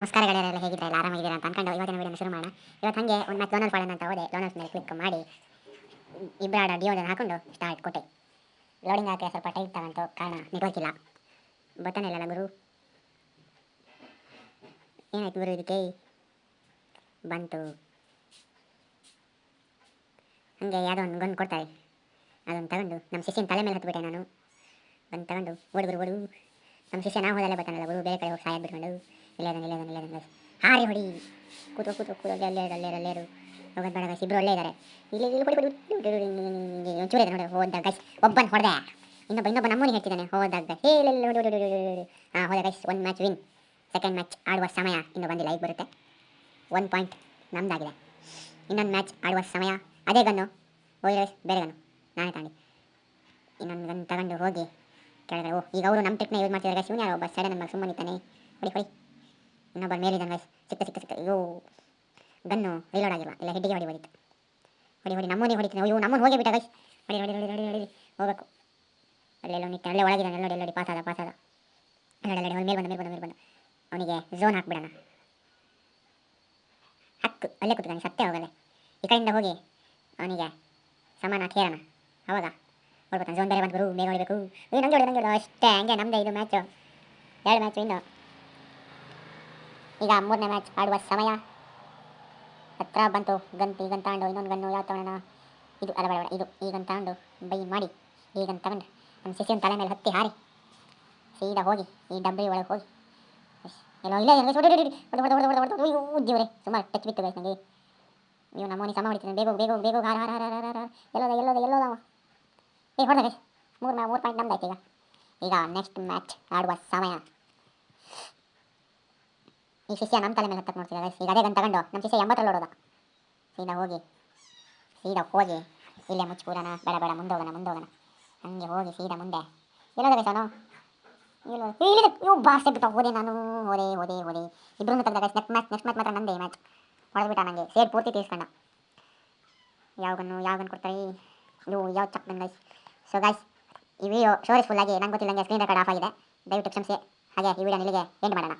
ನಮಸ್ಕಾರ ಗೆಳೆಯರೆಲ್ಲ ಹೇಗಿದ್ರೆ ಎಲ್ಲ ಆರಾಮಾಗಿದ್ದೀರಾ ಅಂತ ಅನ್ಕೊಂಡು ಇವತ್ತಿನ ವಿಡಿಯೋನ ಶುರು ಮಾಡೋಣ. ಇವತ್ತು ಹಾಗೆ ಒಂದು ಮ್ಯಾಚ್ ಲೋನಲ್ ಫಾಳನ್ ಅಂತ ಹೋದೆ. ಲೋನಲ್ಸ್ ಮೇಲೆ ಕ್ಲಿಕ್ ಮಾಡಿ ಇಬ್ರಾಡ ಡಿಯೋನ ಹಾಕೊಂಡು ಸ್ಟಾರ್ಟ್ ಕೊಟ್ಟೆ. ಲೋಡಿಂಗ್ ಹಾಕಿ ಸ್ವಲ್ಪ ಟೈಟ್ ತಗೊಂತು, ಕಾರಣ ನೆಟ್ವರ್ಕ್ ಇಲ್ಲ, ಬಟನ್ ಇಲ್ಲಲ್ಲ ಗುರು. ಏನಾಯ್ತು ಗುರು ಇದಕ್ಕೆ? ಬಂತು ಹಾಗೆ ಯಾವುದೋ ಒಂದು ಗನ್ ಕೊಡ್ತಾರೆ, ಅದನ್ನು ತಗೊಂಡು ನಮ್ಮ ಶಿಷ್ಯನ ತಲೆ ಮೇಲೆ ಹತ್ಬಿಟ್ಟೆ ನಾನು. ಬಂದು ತಗೊಂಡು ಓಡು ಗುರು ಓಡು. ನಮ್ಮ ಶಿಷ್ಯ ನಾವು ಹೋದಲ್ಲೇ ಬರ್ತಾನಲ್ಲ ಗುರು, ಬೇರೆ ಕಡೆ ಹೋಗಿ ಸಾಯದ್ ಬಿಟ್ಕೊಂಡು ಇಲ್ಲೇ ಹಾರಿ ಹೊಡಿ. ಕೂತು ಅಲ್ಲೇರು ಹೋಗೋದು ಬೇಡ ಗೈಸ್, ಇಬ್ಬರು ಒಳ್ಳೆ ಇದ್ದಾರೆ. ಇಲ್ಲಿ ಒಂಚೂರು ಇದೆ ನೋಡಿ. ಹೋದಾಗ ಗೈಸ್ ಒಬ್ಬನ ಹೊಡೆದೆ, ಇನ್ನೊಬ್ಬ ನಮ್ಮೂನಿಗೆ ಹೇಳ್ತಿದ್ದಾನೆ ಹೋದಾಗ ಹಾಂ ಹೋದ ಗೈಸ್. ಒಂದು ಮ್ಯಾಚ್ ವಿನ್. ಸೆಕೆಂಡ್ ಮ್ಯಾಚ್ ಆಡುವ ಸಮಯ ಇನ್ನೂ ಬಂದಿಲ್ಲ, ಈಗ ಬರುತ್ತೆ. 1 ಪಾಯಿಂಟ್ ನಮ್ಮದಾಗಿದೆ. ಇನ್ನೊಂದು ಮ್ಯಾಚ್ ಆಡುವ ಸಮಯ. ಅದೇ ಗನ್ನು ಹೋಗಿ ಬೇರೆ ಗನ್ನು ನಾನೇ ತಗೊಂಡು ಇನ್ನೊಂದು ಗನ್ ತಗೊಂಡು ಹೋಗಿ ಕೆಳಗಡೆ. ಈಗ ಅವರು ನಮ್ಮ ಟೆಕ್ನ ಯೂಸ್ ಮಾಡ್ತಿದ್ದಾರೆ ಗೈಸ್. ಇವನು ಯಾರೋ ಒಬ್ಬ ಸಡನ್ ನಮಗೆ ಸುಮ್ಮನೆ ಇದ್ದಾನೆ. ಹೊಡಿ ಇನ್ನೊಬ್ಬ ಮೇಲಿದ್ದಾನೆ ಗೈಸ್. ಸಿಕ್ಕ ಇವು ಗನ್ನು ರೀಲೋಡ್ ಆಗಿಲ್ಲ, ಇಲ್ಲ ಹೆಡ್ಡಿಗೆ ಹೊಡಿಬೋದಿತ್ತು. ಹೊಡಿ ನಮ್ಮನಿಗೆ ಹೊಡಿತೀನಿ. ಇವು ನಮ್ಮನ್ನು ಹೋಗೇ ಬಿಟ್ಟ ಗೈಸ್. ಹೊಡಿ ಹೋಗಬೇಕು. ಅಲ್ಲೆಲ್ಲ ನಿಂತು ಅಲ್ಲೇ ಒಳಗಿದ್ದಾನೆ. ಎಲ್ಲೋಡಿ ಪಾಸಾದ ಎಲ್ಲೋಡಿ ಮೇಲೆ ಬಂದ ಅವನಿಗೆ ಝೋನ್ ಹಾಕ್ಬಿಡೋಣ. ಹಕ್ಕು ಅಲ್ಲೇ ಕೂತ್ಕೊಂಡು ಸತ್ಯ ಹೋಗಲ್ಲ. ಈ ಕಡೆಯಿಂದ ಹೋಗಿ ಅವನಿಗೆ ಸಮಾನ ಕೇಳೋಣ. ಅವಾಗ ಹೊಡ್ಬೋತಾನೆ. ಝೋನ್ ಬೇರೆ ಬಂದು ಬೇಗ ಹೊಡಿಬೇಕು. ನಂಗೆ ಹೊಡಿ ಅಷ್ಟೇ. ಹಂಗೆ ನಮ್ಮದೇ ಇದು ಮ್ಯಾಚು. 2 ಮ್ಯಾಚು ಇನ್ನು. ಈಗ 3ನೇ ಮ್ಯಾಚ್ ಆಡುವ ಸಮಯ ಹತ್ರ ಬಂತು. ಈ ಗನ್ ತಗೊಂಡು ಇನ್ನೊಂದು ಗನ್ನು ಯಾವ ತಗೋಣ? ಇದು ಅಲ್ಲ ಬೇಡ, ಇದು ಈ ಗನ್ ತಗೊಂಡು ಬೈ ಮಾಡಿ ಈ ಗನ್ ತಗೊಂಡು ನಮ್ಮ ಶಿಷ್ಯನ ತಲೆ ಮೇಲೆ ಹತ್ತಿ ಹಾರಿ ಸೀದಾ ಹೋಗಿ ಈ ಡಬ್ಬಿ ಒಳಗೆ ಹೋಗಿ ಎಲ್ಲೋ ಇಲ್ಲ ಹೊಡೆದು ಸುಮಾರು ಟಚ್ ಬಿತ್ತು ಗೈಸ್ ನನಗೆ. ನೀವು ನಮ್ಮನಿ ಸಮ ಹೊಡಿತೀನಿ. ಬೇಗ ಹಾರ ಎಲ್ಲೋದ ಹೊಡೆದ ಗೈಸ್. 3 ಪಾಯಿಂಟ್ ನಮ್ದಾಯ್ತು. ಈಗ ನೆಕ್ಸ್ಟ್ ಮ್ಯಾಚ್ ಆಡುವ ಸಮಯ. ಈ ಶಿಷ್ಯ ನಮ್ಮ ತಲೆ ಮೇಲೆ ಹತ್ತಕ್ಕೆ ನೋಡ್ತಿದ್ದ ಗೈಸ್. ಈಗ ಅದೇ ಗನ್ ತಗೊಂಡು ನಮ್ಮ ಶಿಷ್ಯ 80ರಲ್ಲಿ ಹೊಡೋದ. ಸೀದಾ ಹೋಗಿ ಇಲ್ಲೇ ಮುಚ್ಚಿಪೂರಣ. ಬೇಡ ಮುಂದೋಗೋಣ. ಹಂಗೆ ಹೋಗಿ ಸೀದಾ ಮುಂದೆ. ಎಲ್ಲೋದ ಗೈಸ್ ಅವನು? ಇವು ಬಾಸ್ ಬಿಟ್ಟು ಹೋದೆ ನಾನು. ಹೋದೆ ಇಬ್ಬರನ್ನು ತೆಗ್ದ ಗೈಸ್. ನೆಕ್ಸ್ಟ್ ಮ್ಯಾಚ್ ಮಾತ್ರ ನಂದೇ ಮ್ಯಾಚ್. ಹೊಡೆದ್ಬಿಟ್ಟ ನನಗೆ ಸೇಡ್ ಪೂರ್ತಿ ತೀರ್ಸ್ಕೊಂಡ. ಯಾವ ಗನ್ ಕೊಡ್ತಾರೆ? ಇವು ಯಾವ ಚಕ್ ಗನ್ ಗೈಸ್. ಸೊ ಗೈಸ್, ಈ ವಿಡಿಯೋ ಸ್ಟೋರೇಜ್ ಫುಲ್ ಆಗಿ ನಂಗೆ ಗೊತ್ತಿಲ್ಲ, ಸ್ಕ್ರೀನ್ ರೆಕಾರ್ಡ್ ಆಫ್ ಆಗಿದೆ. ದಯವಿಟ್ಟು ಕ್ಷಮಿಸಿ. ಹಾಗೆ ಈ ವಿಡಿಯೋ ಇಲ್ಲಿಗೆ ಎಂಡ್ ಮಾಡೋಣ.